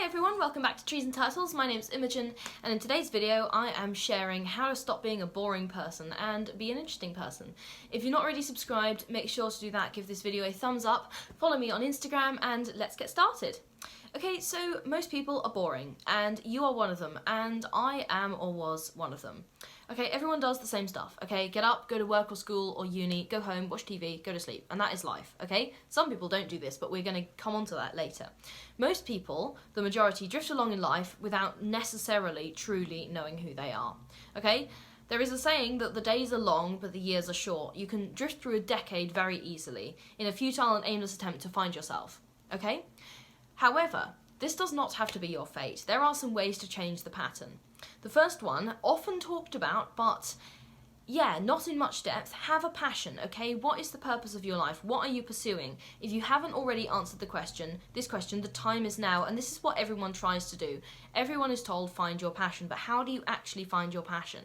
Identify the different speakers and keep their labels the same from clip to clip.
Speaker 1: Hi everyone, welcome back to Trees and Turtles. My name's Imogen, and in today's video I am sharing how to stop being a boring person and be an interesting person. If you're not already subscribed, make sure to do that, give this video a thumbs up, follow me on Instagram, and let's get started. Okay, so most people are boring, and you are one of them, and I am or was one of them. Okay, everyone does the same stuff, okay? Get up, go to work or school or uni, go home, watch TV, go to sleep, and that is life, okay? Some people don't do this, but we're going to come on to that later. Most people, the majority, drift along in life without necessarily truly knowing who they are, okay? There is a saying that the days are long, but the years are short. You can drift through a decade very easily in a futile and aimless attempt to find yourself, okay? However, this does not have to be your fate. There are some ways to change the pattern. The first one, often talked about, but yeah, not in much depth, have a passion, okay? What is the purpose of your life? What are you pursuing? If you haven't already answered this question, the time is now, and this is what everyone tries to do. Everyone is told, find your passion, but how do you actually find your passion?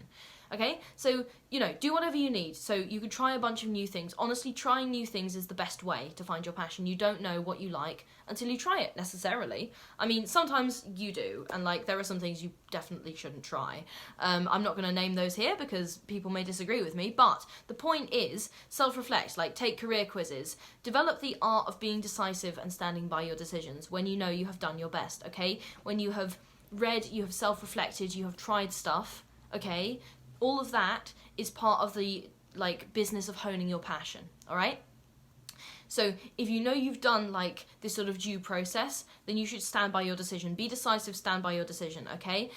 Speaker 1: Okay, so, do whatever you need. So you could try a bunch of new things. Honestly, trying new things is the best way to find your passion. You don't know what you like until you try it, necessarily. I mean, sometimes you do, and there are some things you definitely shouldn't try. I'm not going to name those here because people may disagree with me, but the point is, self-reflect, take career quizzes. Develop the art of being decisive and standing by your decisions when you know you have done your best, okay? When you have read, you have self-reflected, you have tried stuff, okay? All of that is part of the business of honing your passion, all right? So if you know you've done this sort of due process, then you should stand by your decision. Be decisive, stand by your decision, okay?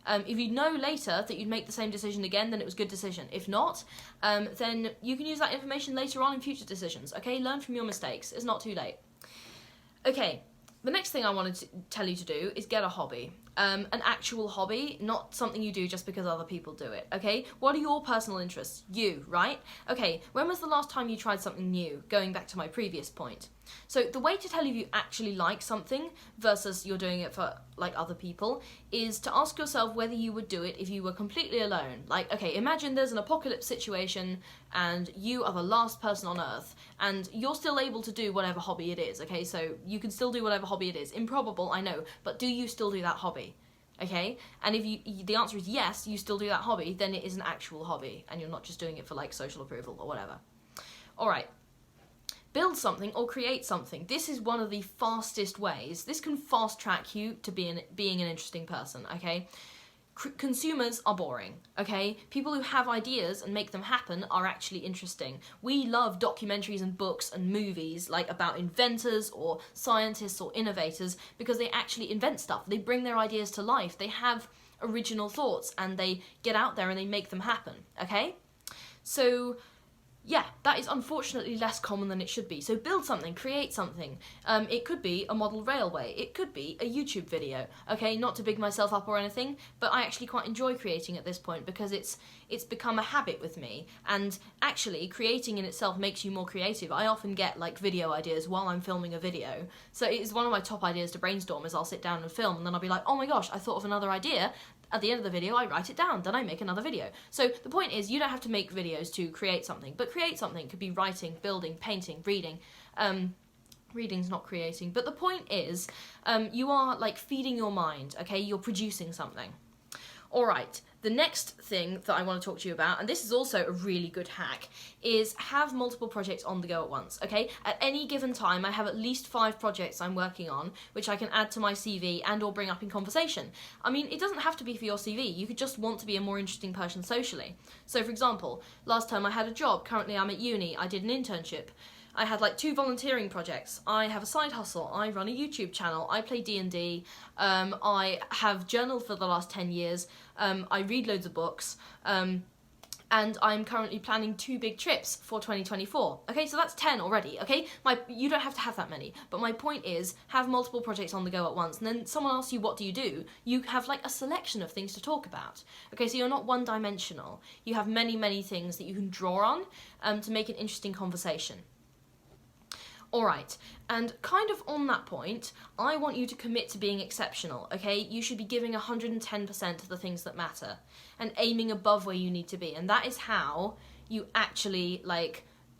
Speaker 1: If you know later that you'd make the same decision again, then it was a good decision. If not, then you can use that information later on in future decisions, okay? Learn from your mistakes. It's not too late. Okay, the next thing I wanted to tell you to do is get a hobby. An actual hobby, not something you do just because other people do it, okay? What are your personal interests? You, right? Okay, when was the last time you tried something new? Going back to my previous point. So the way to tell if you actually like something versus you're doing it for other people is to ask yourself whether you would do it if you were completely alone. Okay, imagine there's an apocalypse situation and you are the last person on Earth and you're still able to do whatever hobby it is, okay? So you can still do whatever hobby it is. Improbable, I know, but do you still do that hobby? Okay, and if the answer is yes, you still do that hobby, then it is an actual hobby and you're not just doing it for social approval or whatever. Alright. Build something or create something. This is one of the fastest ways. This can fast track you to being an interesting person, okay? Consumers are boring, okay? People who have ideas and make them happen are actually interesting. We love documentaries and books and movies about inventors or scientists or innovators because they actually invent stuff. They bring their ideas to life. They have original thoughts and they get out there and they make them happen, okay? So yeah, that is unfortunately less common than it should be. So build something, create something. It could be a model railway. It could be a YouTube video. Okay, not to big myself up or anything, but I actually quite enjoy creating at this point because it's become a habit with me. And actually, creating in itself makes you more creative. I often get video ideas while I'm filming a video. So it is one of my top ideas to brainstorm is I'll sit down and film and then I'll be like, oh my gosh, I thought of another idea. At the end of the video, I write it down, then I make another video. So the point is, you don't have to make videos to create something, but create something could be writing, building, painting, reading. Reading's not creating, but the point is, you are feeding your mind, okay? You're producing something. Alright, the next thing that I want to talk to you about, and this is also a really good hack, is have multiple projects on the go at once, okay? At any given time, I have at least 5 projects I'm working on, which I can add to my CV and or bring up in conversation. I mean, it doesn't have to be for your CV, you could just want to be a more interesting person socially. So for example, last time I had a job, currently I'm at uni, I did an internship. I had 2 volunteering projects, I have a side hustle, I run a YouTube channel, I play D&D, I have journaled for the last 10 years, I read loads of books, and I'm currently planning 2 big trips for 2024. Okay, so that's 10 already, okay? You don't have to have that many, but my point is, have multiple projects on the go at once, and then someone asks you what do, you have a selection of things to talk about. Okay, so you're not one-dimensional. You have many, many things that you can draw on to make an interesting conversation. Alright, and kind of on that point, I want you to commit to being exceptional, okay? You should be giving 110% to the things that matter and aiming above where you need to be, and that is how you actually,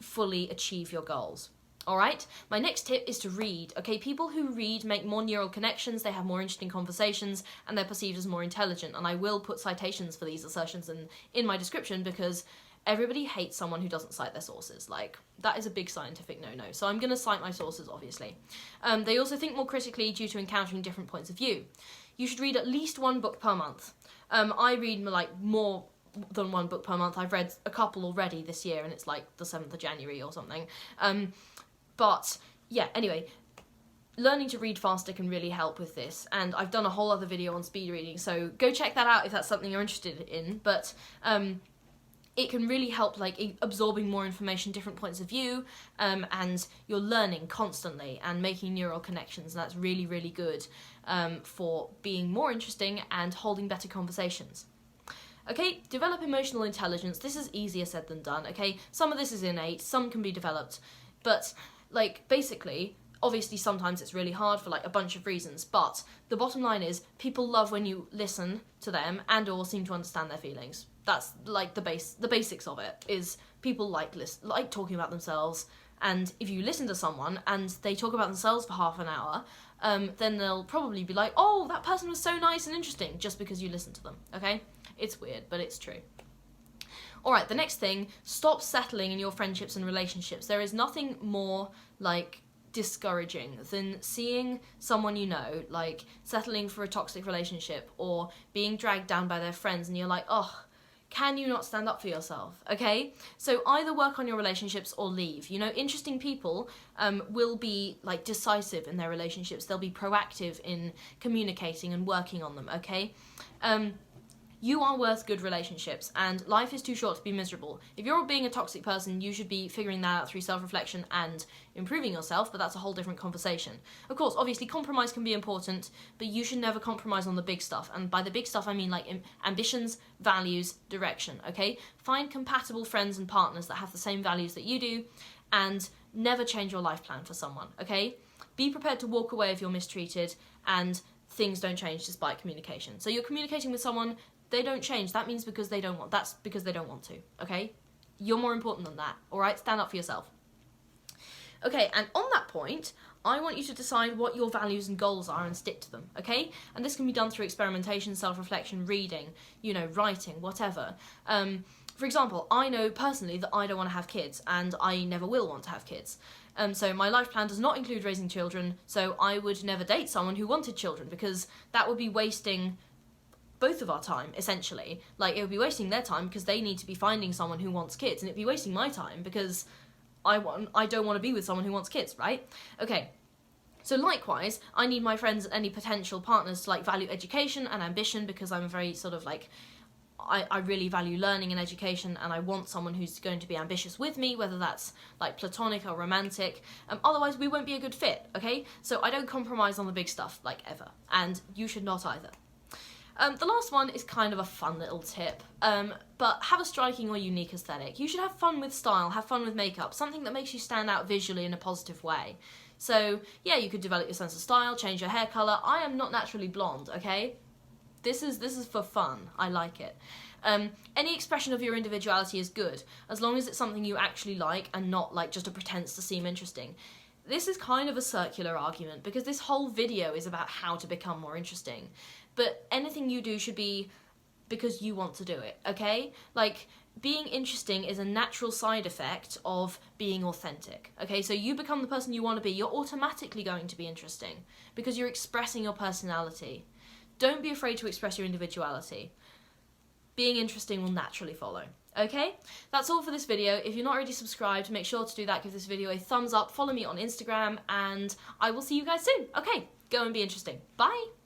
Speaker 1: fully achieve your goals. Alright, my next tip is to read. Okay, people who read make more neural connections, they have more interesting conversations, and they're perceived as more intelligent. And I will put citations for these assertions in my description, because everybody hates someone who doesn't cite their sources. Like, that is a big scientific no-no. So I'm going to cite my sources, obviously. They also think more critically due to encountering different points of view. You should read at least one book per month. I read like more than one book per month. I've read a couple already this year, and it's like the 7th of January or something. But yeah, anyway, learning to read faster can really help with this, and I've done a whole other video on speed reading, so go check that out if that's something you're interested in. But it can really help, like, absorbing more information, different points of view, and you're learning constantly and making neural connections, and that's really, really good for being more interesting and holding better conversations. Okay, develop emotional intelligence. This is easier said than done, okay? Some of this is innate, some can be developed, but like, basically, obviously sometimes it's really hard for like a bunch of reasons, but the bottom line is people love when you listen to them and or seem to understand their feelings. That's like the basics of it, is people like talking about themselves, and if you listen to someone and they talk about themselves for half an hour, then they'll probably be like, oh, that person was so nice and interesting, just because you listened to them, okay? It's weird, but it's true. Alright, the next thing, stop settling in your friendships and relationships. There is nothing more, like, discouraging than seeing someone you know, like, settling for a toxic relationship or being dragged down by their friends, and you're like, oh, can you not stand up for yourself, okay? So either work on your relationships or leave. You know, interesting people will be, like, decisive in their relationships. They'll be proactive in communicating and working on them, okay? You are worth good relationships, and life is too short to be miserable. If you're being a toxic person, you should be figuring that out through self-reflection and improving yourself, but that's a whole different conversation. Of course, obviously, compromise can be important, but you should never compromise on the big stuff. And by the big stuff, I mean like ambitions, values, direction, okay? Find compatible friends and partners that have the same values that you do, and never change your life plan for someone, okay? Be prepared to walk away if you're mistreated, and things don't change despite communication. So you're communicating with someone, they don't change. That means that's because they don't want to, okay? You're more important than that, all right? Stand up for yourself. Okay, and on that point, I want you to decide what your values and goals are and stick to them, okay? And this can be done through experimentation, self-reflection, reading, you know, writing, whatever. For example, I know personally that I don't want to have kids, and I never will want to have kids. So my life plan does not include raising children, so I would never date someone who wanted children, because that would be wasting both of our time, essentially. Like, it would be wasting their time because they need to be finding someone who wants kids, and it'd be wasting my time because I don't want to be with someone who wants kids, right? Okay, so likewise, I need my friends and any potential partners to, like, value education and ambition, because I'm very sort of, like, I really value learning and education, and I want someone who's going to be ambitious with me, whether that's, like, platonic or romantic. Otherwise, we won't be a good fit, okay? So I don't compromise on the big stuff, like, ever, and you should not either. The last one is kind of a fun little tip, but have a striking or unique aesthetic. You should have fun with style, have fun with makeup, something that makes you stand out visually in a positive way. So, yeah, you could develop your sense of style, change your hair colour. I am not naturally blonde, okay? This is for fun. I like it. Any expression of your individuality is good, as long as it's something you actually like and not, like, just a pretense to seem interesting. This is kind of a circular argument, because this whole video is about how to become more interesting. But anything you do should be because you want to do it, okay? Like, being interesting is a natural side effect of being authentic, okay? So you become the person you want to be, you're automatically going to be interesting because you're expressing your personality. Don't be afraid to express your individuality. Being interesting will naturally follow. Okay, that's all for this video. If you're not already subscribed, make sure to do that. Give this video a thumbs up, follow me on Instagram, and I will see you guys soon. Okay, go and be interesting. Bye!